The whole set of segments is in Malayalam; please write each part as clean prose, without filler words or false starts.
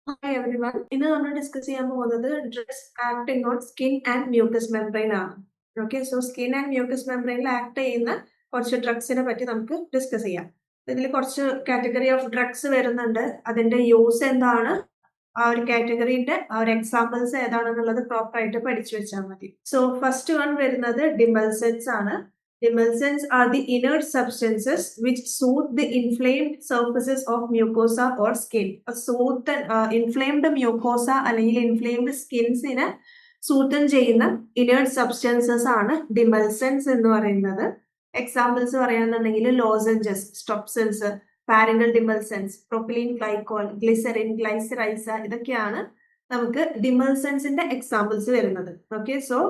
Hi everyone. ഇന്ന് നമ്മൾ ഡിസ്കസ് ചെയ്യാൻ പോകുന്നത് drugs acting on skin and mucous membrane ആണ്. Okay, so skin and mucous മെംബ്രെയിനിൽ ആക്ട് ചെയ്യുന്ന കുറച്ച് ഡ്രഗ്സിനെ പറ്റി നമുക്ക് ഡിസ്കസ് ചെയ്യാം. ഇതിൽ കുറച്ച് കാറ്റഗറി ഓഫ് ഡ്രഗ്സ് വരുന്നുണ്ട്. അതിന്റെ യൂസ് എന്താണ്, ആ ഒരു കാറ്റഗറിന്റെ ആ ഒരു എക്സാമ്പിൾസ് ഏതാണെന്നുള്ളത് പ്രോപ്പർ ആയിട്ട് പഠിച്ചു വെച്ചാൽ മതി. സോ ഫസ്റ്റ് വൺ വരുന്നത് ഡിമൽസൻസ് ആണ്. Demulcents are the inert substances which soothe the inflamed surfaces of mucosa or skin. Inflamed mucosa അല്ലെങ്കിൽ inflamed skins-നെ soothen ചെയ്യുന്ന inert substances ആണ് demulcents എന്ന് പറയുന്നത്. എക്സാമ്പിൾസ് പറയുകയാണെന്നുണ്ടെങ്കിൽ lozenges, സ്ട്രോപ്സിൽസ്, parental ഡിമൽസൻസ്, propylene glycol, glycerin, ഗ്ലൈസറൈസ, ഇതൊക്കെയാണ് നമുക്ക് ഡിമൽസൻസിന്റെ എക്സാമ്പിൾസ് വരുന്നത്. ഓക്കെ, സോ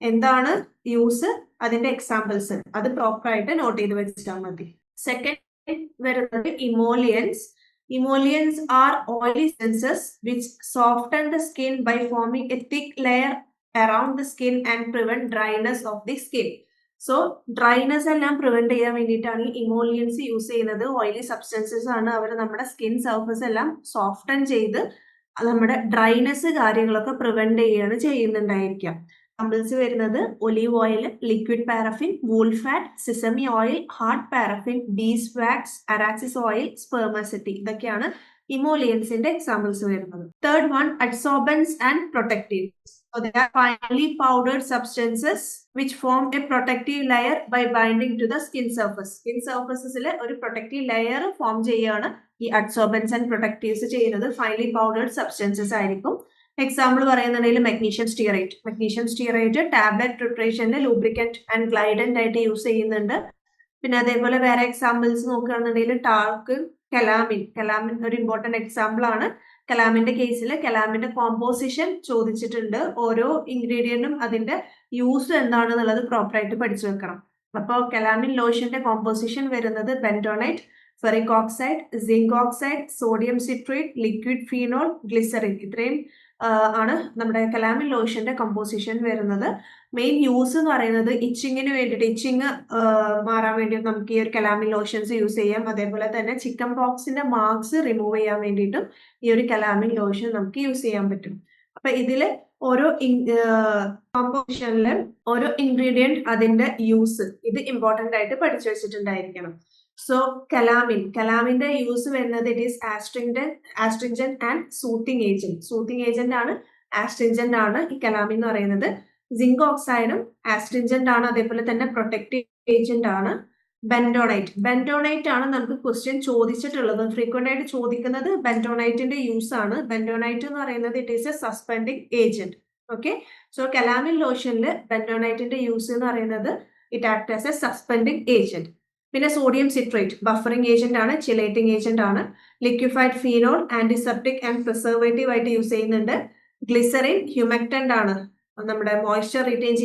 എന്താണ് യൂസ്, അതിന്റെ എക്സാമ്പിൾസ് അത് പ്രോപ്പർ ആയിട്ട് നോട്ട് ചെയ്ത് വെച്ചാൽ മതി. സെക്കൻഡ് വരുന്നത് ഇമോലിയൻസ്. Emollients are oily substances which soften the skin by forming a thick layer around the skin and prevent dryness of the skin. So dryness എല്ലാം പ്രിവെന്റ് ചെയ്യാൻ വേണ്ടിയിട്ടാണ് ഈ ഇമോലിയൻസ് യൂസ് ചെയ്യുന്നത്. ഓയിലി സബ്സ്റ്റൻസസ് ആണ്. അവർ നമ്മുടെ സ്കിൻ സർഫസ് എല്ലാം സോഫ്റ്റൻ ചെയ്ത് നമ്മുടെ ഡ്രൈനെസ് കാര്യങ്ങളൊക്കെ പ്രിവെന്റ് ചെയ്യുകയാണ് ചെയ്യുന്നുണ്ടായിരിക്കാം. എക്സാമ്പിൾസ് വരുന്നത് olive oil, liquid paraffin, wool fat, sesame oil, hard paraffin, beeswax, arachis oil, spermaceti, ഇതൊക്കെയാണ് ഇമോലിയൻസിന്റെ എക്സാമ്പിൾസ് വരുന്നത്. Third one, adsorbents and protectives. So they are finely powdered substances which form a protective layer by binding to the skin surface. Skin surfaces ഒരു protective layer ഫോം ചെയ്യുകയാണ് ഈ അഡ്സോർബൻസ് ആൻഡ് പ്രൊട്ടക്റ്റീവ്സ് ചെയ്യുന്നത്. ഫൈൻലി പൗഡേർഡ് സബ്സ്റ്റൻസസ് ആയിരിക്കും. എക്സാമ്പിൾ പറയുന്നുണ്ടെങ്കിൽ magnesium stearate. Magnesium stearate tablet പ്രിപ്പറേഷനിൽ ലൂബ്രിക്കന്റ് ആൻഡ് ഗ്ലൈഡന്റ് ആയിട്ട് യൂസ് ചെയ്യുന്നുണ്ട്. പിന്നെ അതേപോലെ വേറെ എക്സാമ്പിൾസ് നോക്കുകയാണെന്നുണ്ടെങ്കിൽ ടാർക്ക്, കലാമിൻ. കലാമിൻ ഒരു ഇമ്പോർട്ടന്റ് എക്സാമ്പിൾ ആണ്. കലാമിന്റെ കേസിൽ കലാമിന്റെ കോമ്പോസിഷൻ ചോദിച്ചിട്ടുണ്ട്. ഓരോ ഇൻഗ്രീഡിയന്റും അതിന്റെ യൂസ് എന്താണെന്നുള്ളത് പ്രോപ്പർ ആയിട്ട് പഠിച്ചു വെക്കണം. അപ്പോൾ കലാമിൻ ലോഷന്റെ കോമ്പോസിഷൻ വരുന്നത് bentonite, ferric oxide, zinc oxide, sodium citrate, liquid phenol, glycerin, ഇത്രയും ആണ് നമ്മുടെ കലാമിൻ ലോഷന്റെ കമ്പോസിഷൻ വരുന്നത്. മെയിൻ യൂസ് എന്ന് പറയുന്നത് ഇച്ചിങ്ങിന് വേണ്ടിയിട്ട്, ഇച്ചിങ് മാറാൻ വേണ്ടി നമുക്ക് ഈ ഒരു കലാമിൻ ലോഷൻസ് യൂസ് ചെയ്യാം. അതേപോലെ തന്നെ ചിക്കൻ പോക്സിന്റെ മാർക്സ് റിമൂവ് ചെയ്യാൻ വേണ്ടിയിട്ടും ഈ ഒരു കലാമിൻ ലോഷൻ നമുക്ക് യൂസ് ചെയ്യാൻ പറ്റും. അപ്പൊ ഇതില് ഓരോ കോമ്പോസിഷനില് ഓരോ ഇൻഗ്രീഡിയന്റ് അതിന്റെ യൂസ് ഇത് ഇമ്പോർട്ടന്റ് ആയിട്ട് പഠിച്ചു വെച്ചിട്ടുണ്ടായിരിക്കണം. സോ കലാമിന്റെ യൂസ് വരുന്നത് it is astringent and soothing agent. Soothing agent ആണ്, ആസ്ട്രിഞ്ചന്റ് ആണ് ഈ കലാമിൻ എന്ന് പറയുന്നത്. സിങ്ക് ഓക്സൈഡും ആസ്ട്രിഞ്ചന്റ് ആണ്, അതേപോലെ തന്നെ പ്രൊട്ടക്റ്റീവ് ഏജന്റ് ആണ്. ബെൻഡോണൈറ്റ് ആണ് നമുക്ക് ക്വസ്റ്റ്യൻ ചോദിച്ചിട്ടുള്ളത്. ഫ്രീക്വന്റ് ആയിട്ട് ചോദിക്കുന്നത് ബെൻഡോണൈറ്റിന്റെ യൂസ് ആണ്. ബെൻഡോണൈറ്റ് എന്ന് പറയുന്നത് it is a suspending agent. Okay, so calamine ലോഷനിൽ ബെൻഡോണൈറ്റിന്റെ യൂസ് എന്ന് പറയുന്നത് it act as a suspending agent. പിന്നെ സോഡിയം സിട്രേറ്റ് ബഫറിംഗ് ഏജന്റ് ആണ്, ചിലേറ്റിംഗ് ഏജന്റ് ആണ്. Liquefied phenol antiseptic and preservative ആയിട്ട് യൂസ് ചെയ്യുന്നുണ്ട്. ഗ്ലിസറിൻ ഹ്യൂമക്ടന്റ് ആണ്, നമ്മുടെ മോയ്സ്ചർ റിറ്റെയിൻ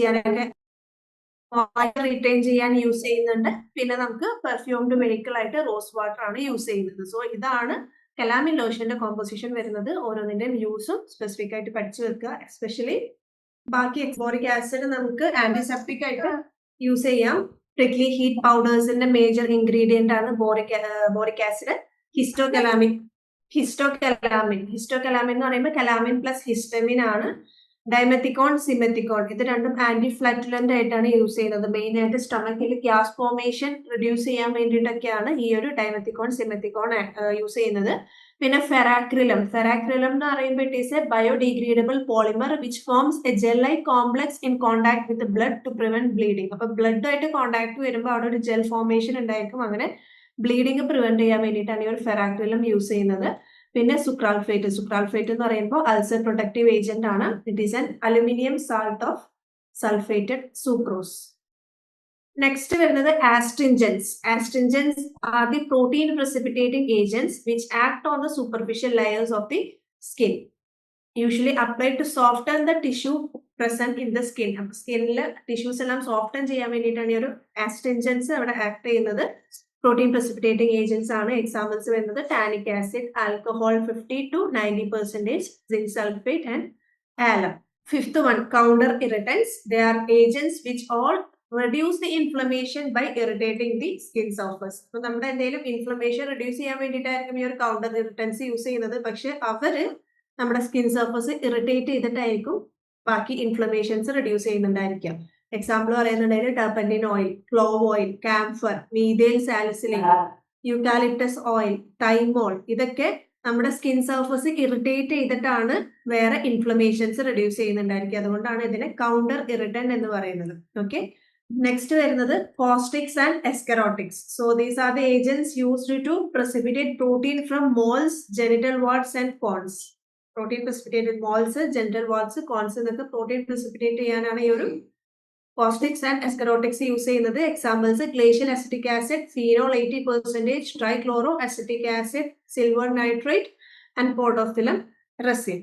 ചെയ്യാൻ യൂസ് ചെയ്യുന്നുണ്ട്. പിന്നെ നമുക്ക് പെർഫ്യൂംഡ് വെഹിക്കിൾ ആയിട്ട് റോസ് വാട്ടർ ആണ് യൂസ് ചെയ്യുന്നത്. സോ ഇതാണ് കലാമിൻ ലോഷന്റെ കോമ്പോസിഷൻ വരുന്നത്. ഓരോന്നിന്റെയും യൂസും സ്പെസിഫിക് ആയിട്ട് പഠിച്ചു വെക്കുക. എസ്പെഷ്യലി ബാക്കി ബോറിക് ആസിഡ് നമുക്ക് ആന്റിസെപ്റ്റിക് ആയിട്ട് യൂസ് ചെയ്യാം. പ്രിക്ലി ഹീറ്റ് പൗഡേഴ്സിന്റെ മേജർ ഇൻഗ്രീഡിയന്റ് ആണ് ബോറിക് ആസിഡ്. ഹിസ്റ്റോകലാമിൻ എന്ന് പറയുമ്പോൾ കലാമിൻ പ്ലസ് ഹിസ്റ്റമിൻ ആണ്. ഡൈമെത്തിക്കോൺ, സിമെത്തിക്കോൺ, ഇത് രണ്ടും ആന്റി ഫ്ലറ്റുലന്റ് ആയിട്ടാണ് യൂസ് ചെയ്യുന്നത്. മെയിൻ ആയിട്ട് സ്റ്റൊമക്കിൽ ഗ്യാസ് ഫോർമേഷൻ റിഡ്യൂസ് ചെയ്യാൻ വേണ്ടിയിട്ടൊക്കെയാണ് ഈ ഒരു ഡൈമെത്തിക്കോൺ, സിമെത്തിക്കോൺ യൂസ് ചെയ്യുന്നത്. പിന്നെ ഫെറാക്രിലം എന്ന് പറയുമ്പോൾ it is a biodegradable polymer which forms a gel like complex in contact with blood to prevent bleeding. അപ്പൊ ബ്ലഡ് ആയിട്ട് കോണ്ടാക്ട് വരുമ്പോൾ അവിടെ ഒരു ജെൽ ഫോർമേഷൻ ഉണ്ടായിരിക്കും. അങ്ങനെ ബ്ലീഡിങ് പ്രിവെന്റ് ചെയ്യാൻ വേണ്ടിയിട്ടാണ് ഈ ഒരു ഫെറാക്രിലം യൂസ് ചെയ്യുന്നത്. പിന്നെ സുക്രാൽഫേറ്റ് എന്ന് പറയുമ്പോൾ അൾസർ പ്രൊട്ടക്റ്റീവ് ഏജന്റ് ആണ്. It is an aluminium salt of sulphated sucrose. Next വരുന്നത് astringents are the protein precipitating agents which act on the superficial layers of the skin, usually applied to soften the tissue present in the skin. അപ്പൊ സ്കിന്നിൽ ടിഷ്യൂസ് എല്ലാം സോഫ്റ്റൻ ചെയ്യാൻ വേണ്ടിയിട്ടാണ് ഈ ഒരു ആസ്ട്രിഞ്ചൻസ് അവിടെ ആക്ട് ചെയ്യുന്നത്. പ്രോട്ടീൻ precipitating ഏജന്റ്സ് ആണ്. എക്സാമ്പിൾസ് വരുന്നത് tannic acid, alcohol 50 to 90%, zinc sulphate and alum. Fifth one, counter irritants. They are agents which all reduce the inflammation by irritating the skin surface. അപ്പൊ നമ്മുടെ എന്തെങ്കിലും ഇൻഫ്ലമേഷൻ റെഡ്യൂസ് ചെയ്യാൻ വേണ്ടിയിട്ടായിരിക്കും ഈ ഒരു കൗണ്ടർ ഇറിറ്റൻസ് യൂസ് ചെയ്യുന്നത്. പക്ഷെ അവര് നമ്മുടെ സ്കിൻ സർഫസ് ഇറിറ്റേറ്റ് ചെയ്തിട്ടായിരിക്കും ബാക്കി ഇൻഫ്ലമേഷൻസ് റെഡ്യൂസ് ചെയ്യുന്നുണ്ടായിരിക്കാം. എക്സാമ്പിൾ പറയുന്നുണ്ടെങ്കിൽ turpentine oil, clove oil, camphor, methyl salicylic, eucalyptus oil, thymol, ഇതൊക്കെ നമ്മുടെ സ്കിൻ സർഫസ് ഇറിറ്റേറ്റ് ചെയ്തിട്ടാണ് വേറെ ഇൻഫ്ലമേഷൻസ് റെഡ്യൂസ് ചെയ്യുന്നുണ്ടായിരിക്കും. അതുകൊണ്ടാണ് ഇതിനെ കൗണ്ടർ ഇറിറ്റന്റ് എന്ന് പറയുന്നത്. ഓക്കെ, നെക്സ്റ്റ് വരുന്നത് caustics and escharotics. So these are the agents used to precipitate protein from moles, genital warts and cones. Protein precipitate moles, genital warts, cones എന്നൊക്കെ പ്രോട്ടീൻ precipitate ചെയ്യാനാണ് ഈ ഒരു കോസ്റ്റിക്സ് ആൻഡ് എസ്കെറോട്ടിക്സ് യൂസ് ചെയ്യുന്നത്. Examples glacial acetic acid, phenol 80%, trichloroacetic acid, silver nitrate and podophyllum resin.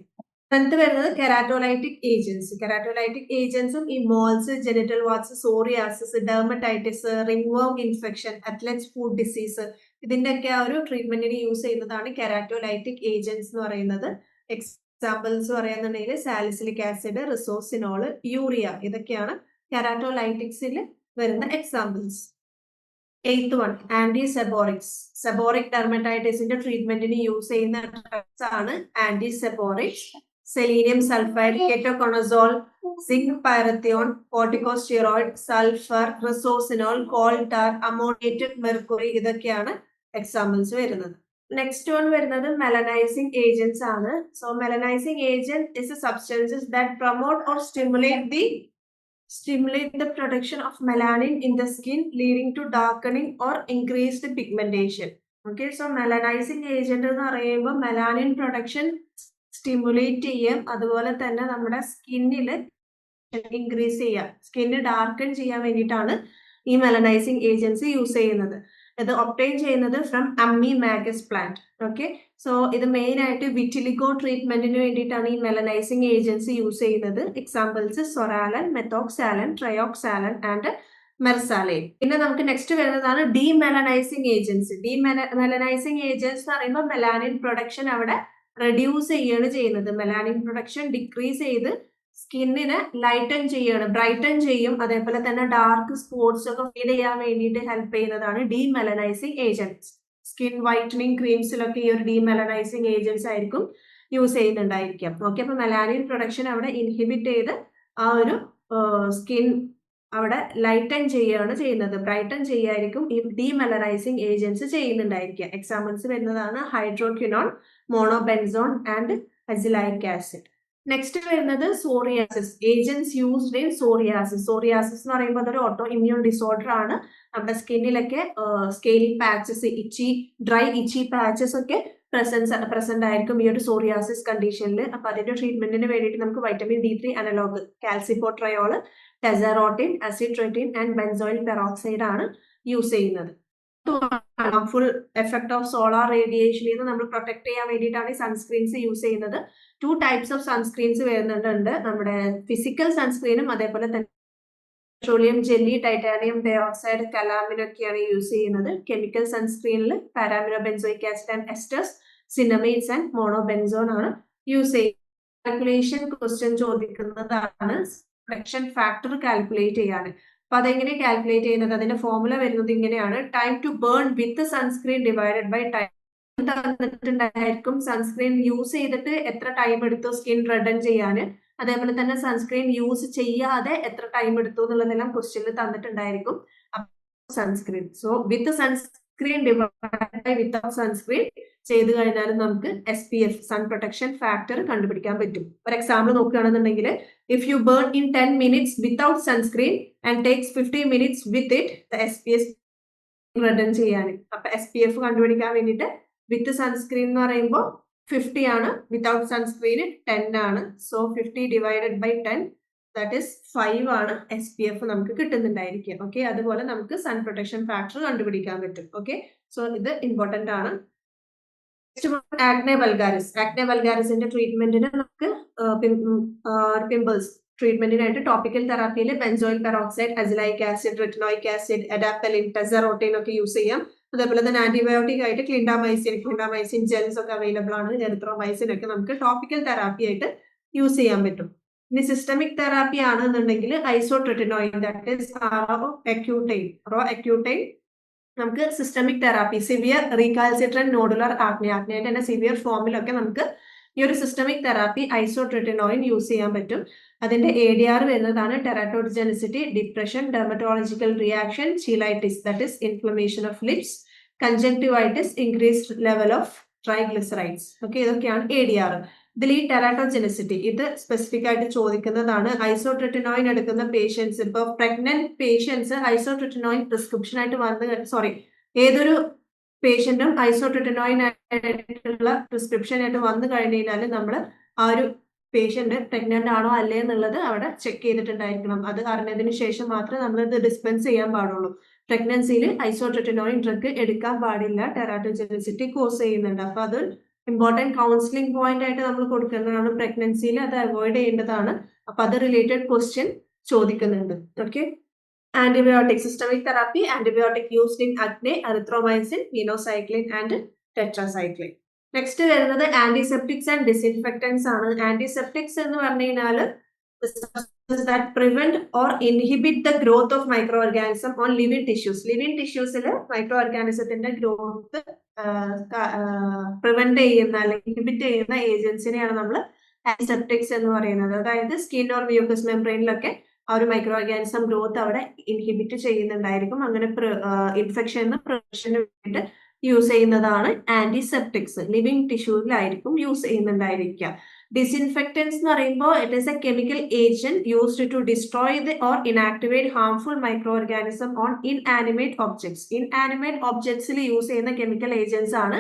വരുന്നത് കെരാറ്റോലൈറ്റിക് ഏജൻസ്. കെരാറ്റോലൈറ്റിക് ഏജൻസും ഈ moles, genital warts, psoriasis, dermatitis, ringworm infection, athletes food disease, ഇതിന്റെ ഒക്കെ ആ ഒരു ട്രീറ്റ്മെന്റിന് യൂസ് ചെയ്യുന്നതാണ് കെരാറ്റോലൈറ്റിക് ഏജൻസ് എന്ന് പറയുന്നത്. എക്സാമ്പിൾസ് പറയുന്നുണ്ടെങ്കിൽ സാലിസിലിക് ആസിഡ്, റിസോസിനോള്, യൂറിയ, ഇതൊക്കെയാണ് കെരാറ്റോലൈറ്റിക്സിൽ വരുന്ന examples. 8th one antiseborrheics. Seborrheic ഡെർമറ്റൈറ്റിസിന്റെ ട്രീറ്റ്മെന്റിന് യൂസ് ചെയ്യുന്ന ഡ്രഗ്സ് ആണ് antiseborrheics. Selenium sulphide, ketoconazole, zinc pyrithione, corticosteroid, sulphur, resorcinol, coal tar, ammoniated mercury, ഇതൊക്കെയാണ് എക്സാമ്പിൾസ് വരുന്നത്. നെക്സ്റ്റ് വൺ വരുന്നത് മെലനൈസിംഗ് ഏജന്റ്സ് ആണ്. So melanizing agent is a substances that promote or stimulate the production of melanin in the skin, leading to darkening or increased pigmentation. Okay, so melanizing agent എന്ന് പറയുമ്പോൾ മെലാനിൻ പ്രൊഡക്ഷൻ സ്റ്റിമുലേറ്റ് ചെയ്യും, അതുപോലെ തന്നെ നമ്മുടെ സ്കിന്നിൽ ഇൻക്രീസ് ചെയ്യാം, സ്കിന്ന് ഡാർക്കൺ ചെയ്യാൻ വേണ്ടിയിട്ടാണ് ഈ മെലനൈസിംഗ് ഏജൻസി യൂസ് ചെയ്യുന്നത്. ഇത് ഒബ്റ്റെയിൻ ചെയ്യുന്നത് from ammi majus plant. Okay, so ഇത് മെയിൻ ആയിട്ട് വിറ്റിലിഗോ ട്രീറ്റ്മെന്റിന് വേണ്ടിയിട്ടാണ് ഈ മെലനൈസിംഗ് ഏജൻസി യൂസ് ചെയ്യുന്നത്. Examples psoralen, methoxsalen, trioxsalen and mersaline. പിന്നെ നമുക്ക് നെക്സ്റ്റ് വരുന്നതാണ് ഡീമെലനൈസിംഗ് ഏജൻസ്. ഡീമെലനൈസിംഗ് ഏജൻസ് എന്ന് പറയുമ്പോൾ മെലാനിൻ പ്രൊഡക്ഷൻ അവിടെ റെഡ്യൂസ് ചെയ്യുകയാണ് ചെയ്യുന്നത്. മെലാനിൻ പ്രൊഡക്ഷൻ ഡിക്രീസ് ചെയ്ത് സ്കിന്നിനെ ലൈറ്റൻ ചെയ്യാണ്, ബ്രൈറ്റൻ ചെയ്യും, അതേപോലെ തന്നെ ഡാർക്ക് സ്പോട്സ് ഒക്കെ ഫീഡ് ചെയ്യാൻ വേണ്ടിയിട്ട് ഹെൽപ്പ് ചെയ്യുന്നതാണ് ഡീമെലനൈസിംഗ് ഏജൻസ്. സ്കിൻ വൈറ്റനിങ് ക്രീംസിലൊക്കെ ഈ ഒരു ഡീമെലനൈസിംഗ് ഏജൻസ് ആയിരിക്കും യൂസ് ചെയ്യുന്നുണ്ടായിരിക്കാം. ഓക്കെ, അപ്പൊ മെലാനിൻ പ്രൊഡക്ഷൻ അവിടെ ഇൻഹിബിറ്റ് ചെയ്ത് ആ ഒരു സ്കിൻ അവിടെ ലൈറ്റൻ ചെയ്യുകയാണ് ചെയ്യുന്നത്, ബ്രൈറ്റൻ ചെയ്യായിരിക്കും ഈ ഡീമെലനൈസിംഗ് ഏജൻസ് ചെയ്യുന്നുണ്ടായിരിക്കുക. എക്സാമ്പിൾസ് വരുന്നതാണ് ഹൈഡ്രോക്വിനോൺ, മോണോബെൻസോൺ ആൻഡ് അസിലൈക് ആസിഡ്. നെക്സ്റ്റ് വരുന്നത് psoriasis. Agents used in psoriasis. Psoriasis എന്ന് പറയുമ്പോൾ അതൊരു ഓട്ടോ ഇമ്മ്യൂൺ ഡിസോർഡർ ആണ്. നമ്മുടെ സ്കിന്നിലൊക്കെ സ്കെയിലി പാച്ചസ്, ഡ്രൈ ഇച്ചി പാച്ചസ് ഒക്കെ പ്രസന്റ് ആയിരിക്കും ഈ ഒരു സോറിയാസിസ് കണ്ടീഷനിൽ. അപ്പൊ അതിന്റെ ട്രീറ്റ്മെന്റിന് വേണ്ടിയിട്ട് നമുക്ക് vitamin D3 analogue calcipotriol, tazarotene, acitretin and benzoyl peroxide ആണ് യൂസ് ചെയ്യുന്നത്. ഹാർംഫുൾ എഫക്ട് ഓഫ് സോളാർ റേഡിയേഷനിൽ നിന്ന് നമ്മൾ പ്രൊട്ടക്ട് ചെയ്യാൻ വേണ്ടിയിട്ടാണ് ഈ സൺസ്ക്രീൻസ് യൂസ് ചെയ്യുന്നത്. 2 ടൈപ്സ് ഓഫ് സൺസ്ക്രീൻസ് വരുന്നുണ്ട്. നമ്മുടെ ഫിസിക്കൽ സൺസ്ക്രീനും അതേപോലെ തന്നെ പെട്രോളിയം ജെല്ലി, ടൈറ്റാനിയം ഡയോക്സൈഡ്, കലാമിനൊക്കെയാണ് യൂസ് ചെയ്യുന്നത്. കെമിക്കൽ സൺസ്ക്രീനിൽ paraaminobenzoic acid and esters, cinnamates and monobenzone ആണ് യൂസ് ചെയ്യുന്നത്. കാൽക്കുലേഷൻ ക്വസ്റ്റ്യൻ ചോദിക്കുന്നതാണ് പ്രൊട്ടക്ഷൻ ഫാക്ടർ കാൽക്കുലേറ്റ് ചെയ്യാൻ. അപ്പൊ അതെങ്ങനെ കാൽക്കുലേറ്റ് ചെയ്യുന്നത്? അതിന്റെ ഫോർമുല വരുന്നത് ഇങ്ങനെയാണ്: time to burn with sunscreen divided by time. തന്നിട്ടുണ്ടായിരിക്കും സൺസ്ക്രീൻ യൂസ് ചെയ്തിട്ട് എത്ര ടൈം എടുത്തു സ്കിൻ റെഡൻ ചെയ്യാൻ, അതേപോലെ തന്നെ സൺസ്ക്രീൻ യൂസ് ചെയ്യാതെ എത്ര ടൈം എടുത്തു എന്നുള്ളതെല്ലാം ക്വസ്റ്റ്യനിൽ തന്നിട്ടുണ്ടായിരിക്കും. Sunscreen, so with sunscreen divide by without sunscreen ചെയ്ത് കഴിഞ്ഞാൽ നമുക്ക് SPF സൺ പ്രൊട്ടക്ഷൻ ഫാക്ടർ കണ്ടുപിടിക്കാൻ പറ്റും. ഒരു എക്സാമ്പിൾ നോക്കുകയാണെന്നുണ്ടെങ്കിൽ, if you burn in 10 minutes without sunscreen and takes 50 minutes with it, the SPF redden ചെയ്യാൻ. അപ്പൊ SPF കണ്ടുപിടിക്കാൻ വേണ്ടിയിട്ട് വിത്ത് സൺസ്ക്രീൻ എന്ന് പറയുമ്പോൾ 50 ആണ്, വിത്തൗട്ട് സൺസ്ക്രീൻ 10 ആണ്. So 50 divided by 10 that is 5 ആണ് SPF നമുക്ക് കിട്ടുന്നുണ്ടായിരിക്കും. ഓക്കെ, അതുപോലെ നമുക്ക് സൺ പ്രൊട്ടക്ഷൻ ഫാക്ടർ കണ്ടുപിടിക്കാൻ പറ്റും. ഓക്കെ, സോ ഇത് ഇമ്പോർട്ടന്റ് ആണ്. Acne vulgaris. ആക്നെ വൾഗാരിസിന്റെ ട്രീറ്റ്മെന്റിന് നമുക്ക് പിമ്പിൾസ് ട്രീറ്റ്മെന്റിനായിട്ട് ടോപ്പിക്കൽ തെറാപ്പിയിൽ benzoyl peroxide, azelaic acid, retinoic acid, adapalene, tazarotene ഒക്കെ യൂസ് ചെയ്യാം. അതേപോലെ തന്നെ ആന്റിബയോട്ടിക് ആയിട്ട് ക്ലിൻഡാമൈസിൻ ജെൽസ് ഒക്കെ അവൈലബിൾ ആണ്. എറിത്രോമൈസിൻ ഒക്കെ നമുക്ക് ടോപ്പിക്കൽ തെറാപ്പി ആയിട്ട് യൂസ് ചെയ്യാൻ പറ്റും. ഇനി സിസ്റ്റമിക് തെറാപ്പി ആണെന്നുണ്ടെങ്കിൽ isotretinoin, that is Roaccutane നമുക്ക് systemic therapy, severe recalcitrant nodular acne, ആക്നയുടെ തന്നെ സിവിയർ ഫോമിലൊക്കെ നമുക്ക് ഈ ഒരു സിസ്റ്റമിക് തെറാപ്പി ഐസോട്രിറ്റിനോയിൻ യൂസ് ചെയ്യാൻ പറ്റും. അതിന്റെ ADR വരുന്നതാണ് teratogenicity, depression, dermatological reaction, cheilitis that is inflammation of lips, conjunctivitis, increased level of triglycerides. Okay, ഇതൊക്കെയാണ് ADR. ഇതിൽ ഈ ടെറാറ്റോജെനിസിറ്റി ഇത് സ്പെസിഫിക് ആയിട്ട് ചോദിക്കുന്നതാണ്. ഐസോട്രിറ്റിനോയിൻ എടുക്കുന്ന പേഷ്യൻസ്, ഇപ്പൊ പ്രഗ്നന്റ് പേഷ്യൻസ് ഐസോട്രിറ്റിനോയിൻ പ്രിസ്ക്രിപ്ഷൻ ആയിട്ട് ഏതൊരു പേഷ്യന്റും ഐസോട്രിറ്റിനോയിൻ ആയിട്ടുള്ള പ്രിസ്ക്രിപ്ഷൻ ആയിട്ട് വന്നു കഴിഞ്ഞു കഴിഞ്ഞാൽ നമ്മൾ ആ ഒരു പേഷ്യന്റ് പ്രഗ്നന്റ് ആണോ അല്ലേ എന്നുള്ളത് അവിടെ ചെക്ക് ചെയ്തിട്ടുണ്ടായിരിക്കണം. അത് അറിഞ്ഞതിന് ശേഷം മാത്രമേ നമ്മൾ ഇത് ഡിസ്പെൻസ് ചെയ്യാൻ പാടുള്ളൂ. പ്രഗ്നൻസിയിൽ ഐസോട്രിറ്റിനോയിൻ ഡ്രഗ് എടുക്കാൻ പാടില്ല, ടെറാറ്റോജെനിസിറ്റി കോസ് ചെയ്യുന്നുണ്ട്. അപ്പൊ അത് ഇമ്പോർട്ടൻറ്റ് കൗൺസിലിംഗ് പോയിന്റ് ആയിട്ട് നമ്മൾ കൊടുക്കേണ്ടതാണ്. പ്രഗ്നൻസിയിൽ അത് അവോയ്ഡ് ചെയ്യേണ്ടതാണ്. അപ്പൊ അത് റിലേറ്റഡ് ക്വസ്റ്റ്യൻ ചോദിക്കുന്നുണ്ട്. Okay, antibiotic, systemic therapy, antibiotic used in acne, erythromycin, minocycline and tetracycline. Next വരുന്നത് ആന്റിസെപ്റ്റിക്സ് ആൻഡ് ഡിസിൻഫെക്ടൻസ് ആണ്. ആന്റിസെപ്റ്റിക്സ് എന്ന് പറഞ്ഞു കഴിഞ്ഞാൽ that prevent or inhibit the growth of microorganism on living tissues. Living ടിഷ്യൂസിൽ മൈക്രോ ഓർഗാനിസത്തിന്റെ ഗ്രോത്ത് പ്രിവെന്റ് ചെയ്യുന്ന അല്ലെങ്കിൽ ഇൻഹിബിറ്റ് ചെയ്യുന്ന ഏജൻസിനെയാണ് നമ്മൾ ആന്റിസെപ്റ്റിക്സ് എന്ന് പറയുന്നത്. അതായത് സ്കിൻ ഓർ മ്യൂക്കസ് മെംബ്രെയിനിലൊക്കെ ആ ഒരു മൈക്രോ ഓർഗാനിസം ഗ്രോത്ത് അവിടെ ഇൻഹിബിറ്റ് ചെയ്യുന്നുണ്ടായിരിക്കും. അങ്ങനെ ഇൻഫെക്ഷന് പ്രിവെൻഷന് വേണ്ടിയിട്ട് യൂസ് ചെയ്യുന്നതാണ് ആന്റിസെപ്റ്റിക്സ്. ലിവിങ് ടിഷ്യൂവിലായിരിക്കും യൂസ് ചെയ്യുന്നുണ്ടായിരിക്കുക. ഡിസിൻഫെക്റ്റൻസ് എന്ന് പറയുമ്പോൾ it is a chemical agent used to destroy the or inactivate harmful microorganism on inanimate objects. Inanimate ഒബ്ജക്ട്സിൽ യൂസ് ചെയ്യുന്ന കെമിക്കൽ ഏജൻസ് ആണ്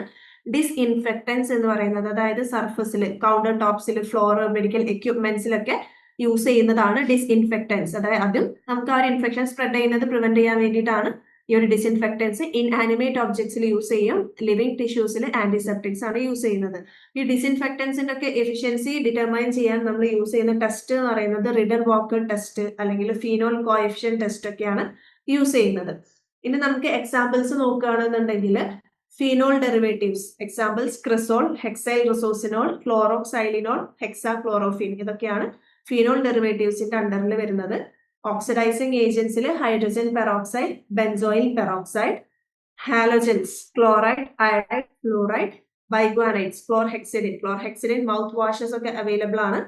ഡിസ്ഇൻഫെക്റ്റൻസ് എന്ന് പറയുന്നത്. അതായത് സർഫസിൽ, കൗണ്ടർ ടോപ്സിൽ, ഫ്ലോർ, മെഡിക്കൽ എക്യുപ്മെന്റ്സിലൊക്കെ യൂസ് ചെയ്യുന്നതാണ് ഡിസ്ഇൻഫെക്റ്റൻസ്. അതായത് അതും നമുക്ക് ആ ഒരു ഇൻഫെക്ഷൻ സ്പ്രെഡ് ചെയ്യുന്നത് പ്രിവെന്റ് ചെയ്യാൻ വേണ്ടിയിട്ടാണ് ഈ ഒരു ഡിസ്ഇൻഫെക്റ്റൻസ്. ഇൻആനിമേറ്റ് ഒബ്ജക്ട്സിൽ യൂസ് ചെയ്യും, ലിവിങ് ടിഷ്യൂസിൽ ആന്റിസെപ്റ്റിക്സ് ആണ് യൂസ് ചെയ്യുന്നത്. ഈ ഡിസ്ഇൻഫെക്റ്റൻസിന്റെ ഒക്കെ എഫിഷ്യൻസി ഡിറ്റർമൈൻ ചെയ്യാൻ നമ്മൾ യൂസ് ചെയ്യുന്ന ടെസ്റ്റ് എന്ന് പറയുന്നത് റിഡർ വാക്കർ ടെസ്റ്റ് അല്ലെങ്കിൽ ഫീനോൾ കോഎഫിഷ്യന്റ് ടെസ്റ്റ് ഒക്കെയാണ് യൂസ് ചെയ്യുന്നത്. ഇനി നമുക്ക് എക്സാമ്പിൾസ് നോക്കുകയാണെന്നുണ്ടെങ്കിൽ phenol derivatives examples cresol, hexyl resorcinol, chloroxylenol, hexachlorophene ഇതൊക്കെയാണ് ഫീനോൾ ഡെറിവേറ്റീവ്സിന്റെ അണ്ടറിൽ വരുന്നത്. ഓക്സിഡൈസിങ് ഏജൻസിൽ hydrogen peroxide, benzoyl peroxide, halogens chloride, iodide, fluoride, biguanides, chlorhexidine mouth washes ഒക്കെ അവൈലബിൾ ആണ്.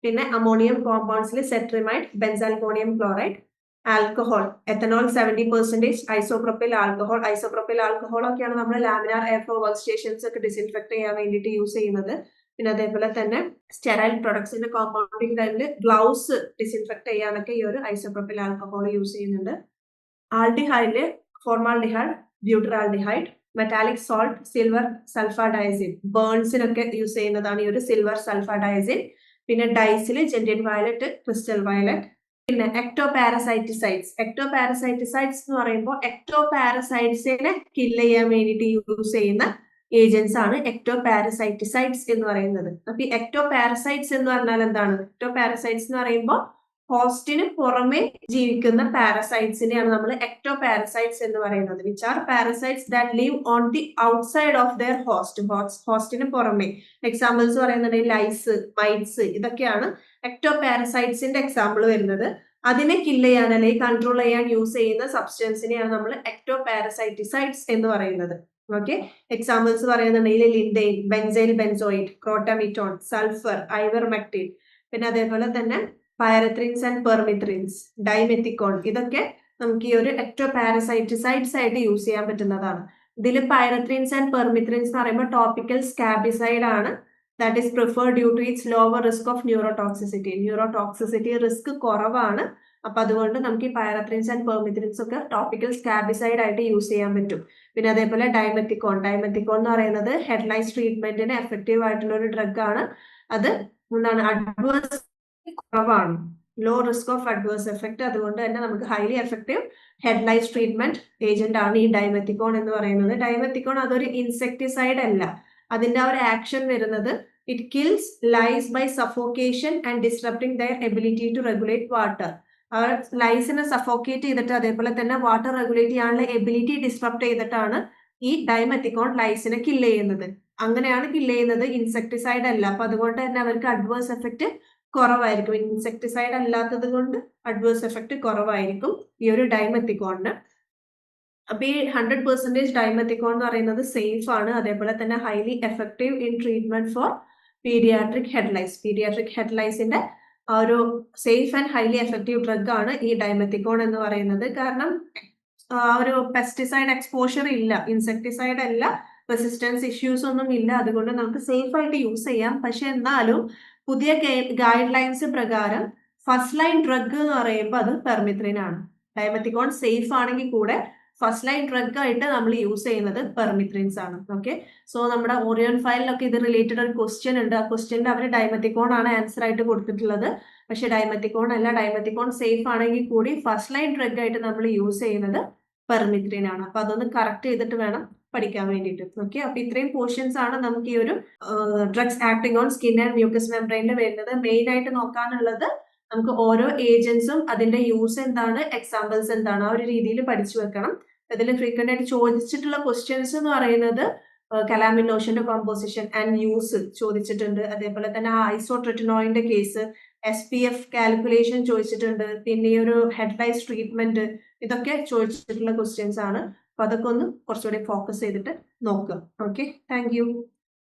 പിന്നെ അമോണിയം കോമ്പൗണ്ട്സിൽ cetrimide, benzalkonium chloride, alcohol, ethanol 70%, isopropyl alcohol ഒക്കെയാണ് നമ്മൾ laminar air flow work stations ഒക്കെ ഡിസ്ഇൻഫെക്ട് ചെയ്യാൻ വേണ്ടിയിട്ട് യൂസ് ചെയ്യുന്നത്. പിന്നെ അതേപോലെ തന്നെ സ്റ്റെറൈൽ പ്രൊഡക്ട്സിന്റെ കോമ്പൗണ്ടിങ് ടൈമിൽ ഗ്ലൗസ് ഡിസ്ഇൻഫെക്ട് ചെയ്യാനൊക്കെ ഈ ഒരു ഐസോപ്രോപ്പിൽ ആൽക്കഹോൾ യൂസ് ചെയ്യുന്നുണ്ട്. ആൽഡിഹൈഡില് formaldehyde, butyraldehyde, metallic salt, silver sulfadiazine, ബേൺസിനൊക്കെ യൂസ് ചെയ്യുന്നതാണ് ഈ ഒരു സിൽവർ സൾഫാഡയസിൻ. പിന്നെ ഡൈസിൽ ജെന്റിൻ വയലറ്റ്, ക്രിസ്റ്റൽ വയലറ്റ്. പിന്നെ എക്ടോപാരസൈറ്റിസൈഡ്സ് എന്ന് പറയുമ്പോൾ എക്ടോപാരസൈറ്റ്സിനെ കില്ല് ചെയ്യാൻ വേണ്ടിയിട്ട് യൂസ് ചെയ്യുന്ന ഏജൻസ് ആണ് എക്ടോപാരസൈറ്റിസൈഡ്സ് എന്ന് പറയുന്നത്. അപ്പൊ ഈ എക്ടോപാരസൈറ്റ്സ് എന്ന് പറഞ്ഞാൽ എന്താണ്? എക്ടോപാരസൈറ്റ്സ് എന്ന് പറയുമ്പോൾ ഹോസ്റ്റിന് പുറമെ ജീവിക്കുന്ന പാരസൈറ്റ്സിനെയാണ് നമ്മൾ എക്ടോപാരസൈറ്റ്സ് എന്ന് പറയുന്നത്. Which are parasites that live on the outside of their ഹോസ്റ്റിന് പുറമെ. എക്സാമ്പിൾസ് പറയുന്നുണ്ടെങ്കിൽ ലൈസ്, മൈറ്റ്സ് ഇതൊക്കെയാണ് എക്ടോപാരസൈറ്റ്സിന്റെ എക്സാമ്പിൾ വരുന്നത്. അതിനെ കില്ല് ചെയ്യാൻ അല്ലെങ്കിൽ കൺട്രോൾ ചെയ്യാൻ യൂസ് ചെയ്യുന്ന സബ്സ്റ്റൻസിനെയാണ് നമ്മൾ എക്ടോപാരസൈറ്റിസൈഡ്സ് എന്ന് പറയുന്നത്. ഓക്കെ, എക്സാമ്പിൾസ് പറയുന്നുണ്ടെങ്കിൽ ലിൻഡെയിൻ, ബെൻസൈൽ ബെൻസോയിഡ്, ക്രോട്ടമിറ്റോൺ, സൾഫർ, ഐവർമെക്റ്റിൻ. പിന്നെ അതേപോലെ തന്നെ പൈറത്രിൻസ് ആൻഡ് പെർമിത്രിൻസ്, ഡൈമെത്തിക്കോൺ ഇതൊക്കെ നമുക്ക് ഈ ഒരു എക്ടോപാരസൈറ്റിസൈഡ്സ് ആയിട്ട് യൂസ് ചെയ്യാൻ പറ്റുന്നതാണ്. ഇതിൽ പൈറത്രിൻസ് ആൻഡ് പെർമിത്രിൻസ് എന്ന് പറയുമ്പോൾ ടോപ്പിക്കൽ സ്കാബിസൈഡ് ആണ്. That is preferred due to its lower risk of neurotoxicity risk കുറവാണ്. അപ്പൊ അതുകൊണ്ട് നമുക്ക് ഈ പൈറത്രിൻസ് ആൻഡ് പെർമിത്രിൻസ് ഒക്കെ ടോപ്പിക്കൽ സ്കാബിസൈഡ് ആയിട്ട് യൂസ് ചെയ്യാൻ പറ്റും. പിന്നെ അതേപോലെ ഡൈമെത്തിക്കോൺ എന്ന് പറയുന്നത് ഹെഡ്ലൈസ് ട്രീറ്റ്മെന്റിന് എഫക്റ്റീവ് ആയിട്ടുള്ള ഒരു ഡ്രഗ് ആണ്. അത് എന്താണ്, അഡ്വേഴ്സ് കുറവാണ്, low risk of adverse effect. അതുകൊണ്ട് തന്നെ നമുക്ക് highly effective head lice treatment agent ആണ് ഈ ഡൈമെത്തിക്കോൺ എന്ന് പറയുന്നത്. ഡൈമെത്തിക്കോൺ അതൊരു ഇൻസെക്ടിസൈഡ് അല്ല. അതിന്റെ ആ ഒരു ആക്ഷൻ വരുന്നത് it kills lice by suffocation and disrupting their ability to regulate water. അവർ ലൈസിനെ സഫോക്കേറ്റ് ചെയ്തിട്ട് അതേപോലെ തന്നെ വാട്ടർ റെഗുലേറ്റ് ചെയ്യാനുള്ള എബിലിറ്റി ഡിസ്റപ്റ്റ് ചെയ്തിട്ടാണ് ഈ ഡൈമെത്തിക്കോൺ ലൈസിനെ കില്ല് ചെയ്യുന്നത്. അങ്ങനെയാണ് കില്ല് ചെയ്യുന്നത്, ഇൻസെക്ടിസൈഡ് അല്ല. അപ്പൊ അതുകൊണ്ട് തന്നെ അവർക്ക് അഡ്വേഴ്സ് എഫക്റ്റ് കുറവായിരിക്കും. ഇൻസെക്ടിസൈഡ് അല്ലാത്തത് കൊണ്ട് അഡ്വേഴ്സ് എഫക്റ്റ് കുറവായിരിക്കും ഈ ഒരു ഡൈമെത്തിക്കോണിന്. അപ്പൊ ഈ 100% ഡൈമെത്തിക്കോൺ എന്ന് പറയുന്നത് സേഫ് ആണ്. അതേപോലെ തന്നെ highly effective in treatment for paediatric head ലൈസിന്റെ ഒരു safe and highly effective drug ആണ് ഈ ഡൈമെത്തിക്കോൺ എന്ന് പറയുന്നത്. കാരണം ഒരു പെസ്റ്റിസൈഡ് എക്സ്പോഷർ ഇല്ല, ഇൻസെക്ടിസൈഡ് അല്ല, റെസിസ്റ്റൻസ് ഇഷ്യൂസ് ഒന്നും ഇല്ല, അതുകൊണ്ട് നമുക്ക് സേഫ് ആയിട്ട് യൂസ് ചെയ്യാം. പക്ഷെ എന്നാലും പുതിയ ഗൈഡ് ലൈൻസ് പ്രകാരം ഫസ്റ്റ് ലൈൻ ഡ്രഗ് എന്ന് പറയുമ്പോൾ അത് പെർമിത്രിൻ ആണ്. ഡൈമെത്തിക്കോൺ സേഫ് ആണെങ്കിൽ കൂടെ ഫസ്റ്റ് ലൈൻ ഡ്രഗ് ആയിട്ട് നമ്മൾ യൂസ് ചെയ്യുന്നത് പെർമിത്രിൻസ് ആണ്. ഓക്കെ, സോ നമ്മുടെ ഓറിയോൺ ഫയലിലൊക്കെ ഇത് റിലേറ്റഡ് ഒരു ക്വസ്റ്റ്യൻ ഉണ്ട്. ആ ക്വസ്റ്റ്യനിൽ അവർ ഡൈമെത്തിക്കോൺ ആണ് ആൻസർ ആയിട്ട് കൊടുത്തിട്ടുള്ളത്. പക്ഷെ ഡൈമെത്തിക്കോൺ അല്ല, ഡൈമെത്തിക്കോൺ സേഫ് ആണെങ്കിൽ കൂടി ഫസ്റ്റ് ലൈൻ ഡ്രഗ് ആയിട്ട് നമ്മൾ യൂസ് ചെയ്യുന്നത് പെർമിത്രിൻ ആണ്. അപ്പൊ അതൊന്ന് കറക്റ്റ് ചെയ്തിട്ട് വേണം പഠിക്കാൻ വേണ്ടിയിട്ട്. ഓക്കെ, അപ്പൊ ഇത്രയും പോർഷൻസ് ആണ് നമുക്ക് ഈ ഒരു drugs acting on skin and mucous മെംബ്രെയിനിൽ വരുന്നത്. മെയിൻ ആയിട്ട് നോക്കാനുള്ളത് നമുക്ക് ഓരോ ഏജൻസും അതിന്റെ യൂസ് എന്താണ്, എക്സാമ്പിൾസ് എന്താണ്, ആ ഒരു രീതിയിൽ പഠിച്ചു വെക്കണം. അതിൽ ഫ്രീക്വന്റ് ആയിട്ട് ചോദിച്ചിട്ടുള്ള ക്വസ്റ്റ്യൻസ് എന്ന് പറയുന്നത് കലാമിനോഷന്റെ കോമ്പോസിഷൻ ആൻഡ് യൂസ് ചോദിച്ചിട്ടുണ്ട്. അതേപോലെ തന്നെ ഐസോട്രെറ്റിനോയിന്റെ കേസ്, SPF കാൽക്കുലേഷൻ ചോദിച്ചിട്ടുണ്ട്. പിന്നെ ഈ ഒരു ഹെഡ് ലൈസ് ട്രീറ്റ്മെന്റ്, ഇതൊക്കെ ചോദിച്ചിട്ടുള്ള ക്വസ്റ്റ്യൻസ് ആണ്. അപ്പൊ അതൊക്കെ ഒന്ന് കുറച്ചുകൂടി ഫോക്കസ് ചെയ്തിട്ട് നോക്കുക. Okay, thank you.